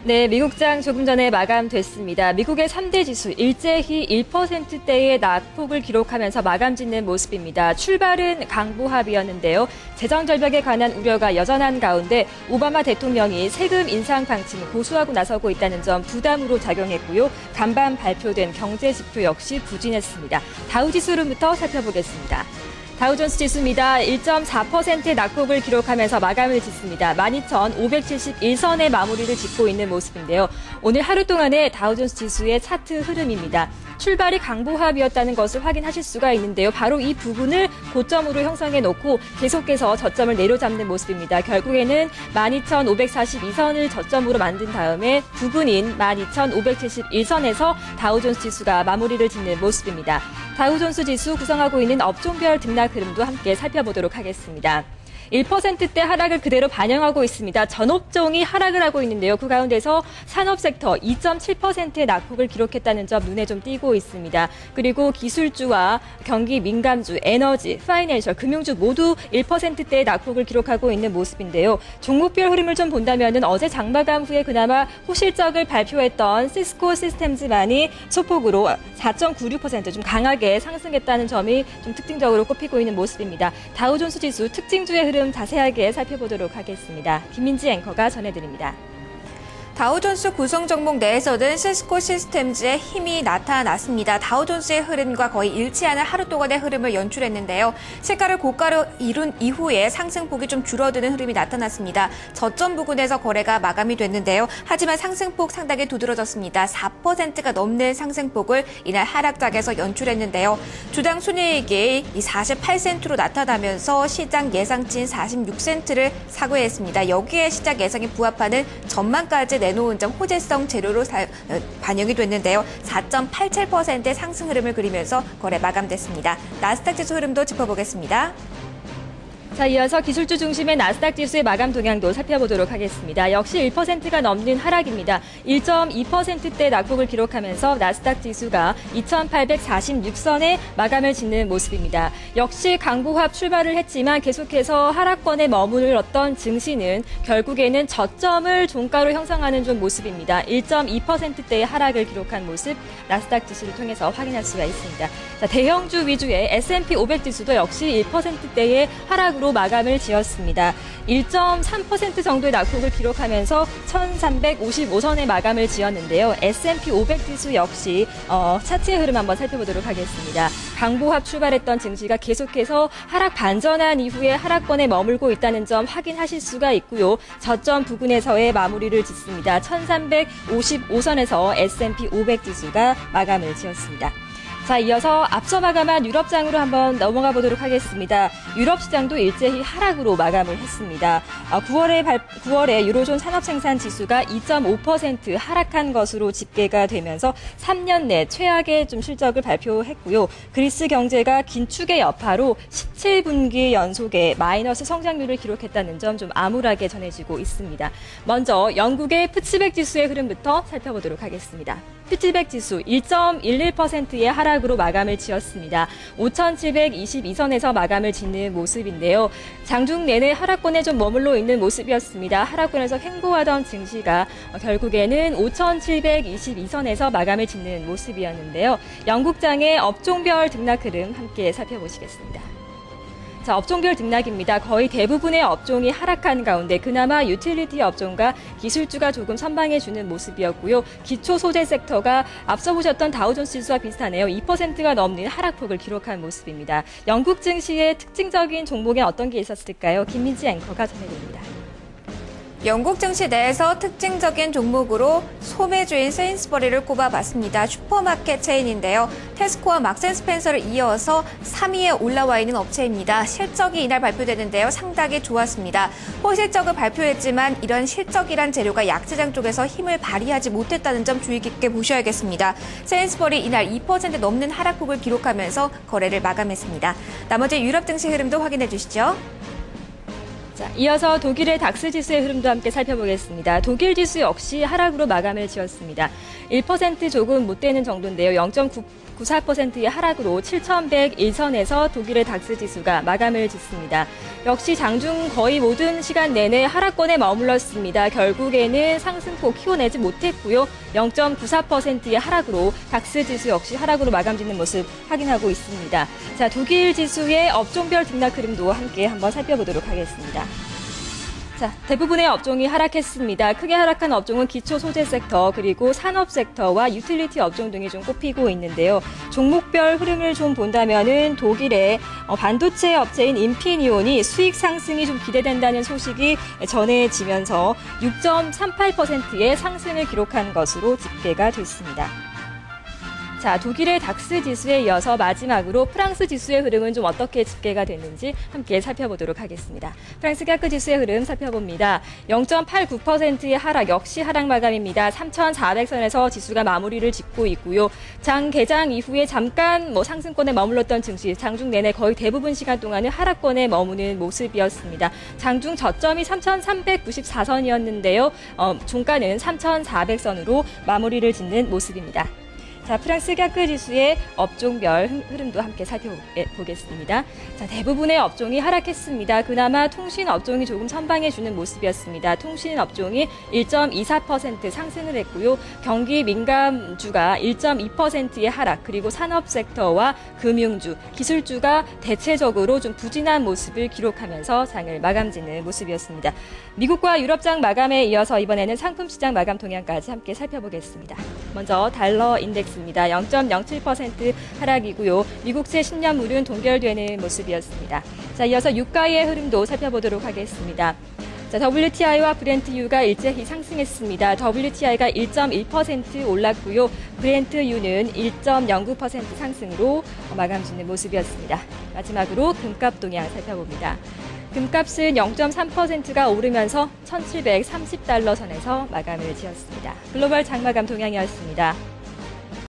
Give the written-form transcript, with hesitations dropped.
네, 미국장 조금 전에 마감됐습니다. 미국의 3대 지수 일제히 1%대의 낙폭을 기록하면서 마감 짓는 모습입니다. 출발은 강보합이었는데요. 재정 절벽에 관한 우려가 여전한 가운데 오바마 대통령이 세금 인상 방침을 고수하고 나서고 있다는 점 부담으로 작용했고요. 간밤 발표된 경제 지표 역시 부진했습니다. 다우지수로부터 살펴보겠습니다. 다우존스 지수입니다. 1.4%의 낙폭을 기록하면서 마감을 짓습니다. 12,571선의 마무리를 짓고 있는 모습인데요. 오늘 하루 동안의 다우존스 지수의 차트 흐름입니다. 출발이 강보합이었다는 것을 확인하실 수가 있는데요. 바로 이 부분을 고점으로 형성해 놓고 계속해서 저점을 내려잡는 모습입니다. 결국에는 12,542선을 저점으로 만든 다음에 부근인 12,571선에서 다우존스 지수가 마무리를 짓는 모습입니다. 다우존스 지수 구성하고 있는 업종별 등락 흐름도 함께 살펴보도록 하겠습니다. 1%대 하락을 그대로 반영하고 있습니다. 전 업종이 하락을 하고 있는데요. 그 가운데서 산업 섹터 2.7%의 낙폭을 기록했다는 점 눈에 좀 띄고 있습니다. 그리고 기술주와 경기 민감주, 에너지, 파이낸셜, 금융주 모두 1%대의 낙폭을 기록하고 있는 모습인데요. 종목별 흐름을 좀 본다면은 어제 장마감 후에 그나마 호실적을 발표했던 시스코 시스템즈만이 소폭으로 4.96% 좀 강하게 상승했다는 점이 좀 특징적으로 꼽히고 있는 모습입니다. 다우존스 지수 특징주의 흐름 자세하게 살펴보도록 하겠습니다. 김민지 앵커가 전해드립니다. 다우존스 구성 종목 내에서는 시스코 시스템즈의 힘이 나타났습니다. 다우존스의 흐름과 거의 일치하는 하루 동안의 흐름을 연출했는데요. 시가를 고가로 이룬 이후에 상승폭이 좀 줄어드는 흐름이 나타났습니다. 저점 부근에서 거래가 마감이 됐는데요. 하지만 상승폭 상당히 두드러졌습니다. 4%가 넘는 상승폭을 이날 하락장에서 연출했는데요. 주당 순이익이 48센트로 나타나면서 시장 예상치인 46센트를 사고했습니다. 여기에 시장 예상에 부합하는 전망까지 내놓은 점 호재성 재료로 반영이 됐는데요. 4.87%의 상승 흐름을 그리면서 거래 마감됐습니다. 나스닥 지수 흐름도 짚어보겠습니다. 자, 이어서 기술주 중심의 나스닥 지수의 마감 동향도 살펴보도록 하겠습니다. 역시 1%가 넘는 하락입니다. 1.2%대 낙폭을 기록하면서 나스닥 지수가 2,846선에 마감을 짓는 모습입니다. 역시 강보합 출발을 했지만 계속해서 하락권에 머물렀던 증시는 결국에는 저점을 종가로 형성하는 좀 모습입니다. 1.2%대의 하락을 기록한 모습 나스닥 지수를 통해서 확인할 수가 있습니다. 자, 대형주 위주의 S&P 500 지수도 역시 1%대의 하락으로 마감을 지었습니다. 1.3% 정도의 낙폭을 기록하면서 1,355선의 마감을 지었는데요. S&P 500 지수 역시 차트의 흐름 한번 살펴보도록 하겠습니다. 강보합 출발했던 증시가 계속해서 하락 반전한 이후에 하락권에 머물고 있다는 점 확인하실 수가 있고요. 저점 부근에서의 마무리를 짓습니다. 1,355선에서 S&P 500 지수가 마감을 지었습니다. 자, 이어서 앞서 마감한 유럽장으로 한번 넘어가 보도록 하겠습니다. 유럽 시장도 일제히 하락으로 마감을 했습니다. 9월에 유로존 산업생산 지수가 2.5% 하락한 것으로 집계가 되면서 3년 내 최악의 좀 실적을 발표했고요. 그리스 경제가 긴축의 여파로 17분기 연속의 마이너스 성장률을 기록했다는 점 좀 암울하게 전해지고 있습니다. 먼저 영국의 푸츠백 지수의 흐름부터 살펴보도록 하겠습니다. 푸츠백 지수 1.11%의 하락으로 마감을 지었습니다. 5,722선에서 마감을 짓는 모습인데요. 장중 내내 하락권에 좀 머물러 있는 모습이었습니다. 하락권에서 횡보하던 증시가 결국에는 5,722선에서 마감을 짓는 모습이었는데요. 영국장의 업종별 등락 흐름 함께 살펴보시겠습니다. 자, 업종별 등락입니다. 거의 대부분의 업종이 하락한 가운데 그나마 유틸리티 업종과 기술주가 조금 선방해주는 모습이었고요. 기초 소재 섹터가 앞서 보셨던 다우존스 지수와 비슷하네요. 2%가 넘는 하락폭을 기록한 모습입니다. 영국 증시의 특징적인 종목에 어떤 게 있었을까요? 김민지 앵커가 전해드립니다. 영국 증시 내에서 특징적인 종목으로 소매주인 세인스버리를 꼽아봤습니다. 슈퍼마켓 체인인데요. 테스코와 막센스펜서를 이어서 3위에 올라와 있는 업체입니다. 실적이 이날 발표되는데요. 상당히 좋았습니다. 호실적을 발표했지만 이런 실적이란 재료가 약세장 쪽에서 힘을 발휘하지 못했다는 점 주의 깊게 보셔야겠습니다. 세인스버리 이날 2% 넘는 하락폭을 기록하면서 거래를 마감했습니다. 나머지 유럽 증시 흐름도 확인해 주시죠. 자, 이어서 독일의 닥스 지수의 흐름도 함께 살펴보겠습니다. 독일 지수 역시 하락으로 마감을 지었습니다. 1% 조금 못 되는 정도인데요. 0.94%의 하락으로 7,101선에서 독일의 닥스 지수가 마감을 짓습니다. 역시 장중 거의 모든 시간 내내 하락권에 머물렀습니다. 결국에는 상승폭 키워내지 못했고요. 0.94%의 하락으로 닥스 지수 역시 하락으로 마감 짓는 모습 확인하고 있습니다. 자, 독일 지수의 업종별 등락 흐름도 함께 한번 살펴보도록 하겠습니다. 자, 대부분의 업종이 하락했습니다. 크게 하락한 업종은 기초 소재 섹터, 그리고 산업 섹터와 유틸리티 업종 등이 좀 꼽히고 있는데요. 종목별 흐름을 좀 본다면은 독일의 반도체 업체인 인피니온이 수익 상승이 좀 기대된다는 소식이 전해지면서 6.38%의 상승을 기록한 것으로 집계가 됐습니다. 자, 독일의 닥스 지수에 이어서 마지막으로 프랑스 지수의 흐름은 좀 어떻게 집계가 됐는지 함께 살펴보도록 하겠습니다. 프랑스 CAC 지수의 흐름 살펴봅니다. 0.89%의 하락, 역시 하락 마감입니다. 3,400선에서 지수가 마무리를 짓고 있고요. 장 개장 이후에 잠깐 상승권에 머물렀던 증시, 장중 내내 거의 대부분 시간 동안은 하락권에 머무는 모습이었습니다. 장중 저점이 3,394선이었는데요. 종가는 3,400선으로 마무리를 짓는 모습입니다. 자, 프랑스 CAC 지수의 업종별 흐름도 함께 살펴보겠습니다. 자, 대부분의 업종이 하락했습니다. 그나마 통신 업종이 조금 선방해주는 모습이었습니다. 통신 업종이 1.24% 상승을 했고요. 경기 민감주가 1.2%의 하락, 그리고 산업 섹터와 금융주, 기술주가 대체적으로 좀 부진한 모습을 기록하면서 장을 마감짓는 모습이었습니다. 미국과 유럽장 마감에 이어서 이번에는 상품시장 마감 동향까지 함께 살펴보겠습니다. 먼저 달러 인덱스 0.07% 하락이고요. 미국채 10년물은 동결되는 모습이었습니다. 자, 이어서 유가의 흐름도 살펴보도록 하겠습니다. 자, WTI와 브렌트유가 일제히 상승했습니다. WTI가 1.1% 올랐고요. 브렌트유는 1.09% 상승으로 마감 짓는 모습이었습니다. 마지막으로 금값 동향 살펴봅니다. 금값은 0.3%가 오르면서 1,730달러 선에서 마감을 지었습니다. 글로벌 장마감 동향이었습니다.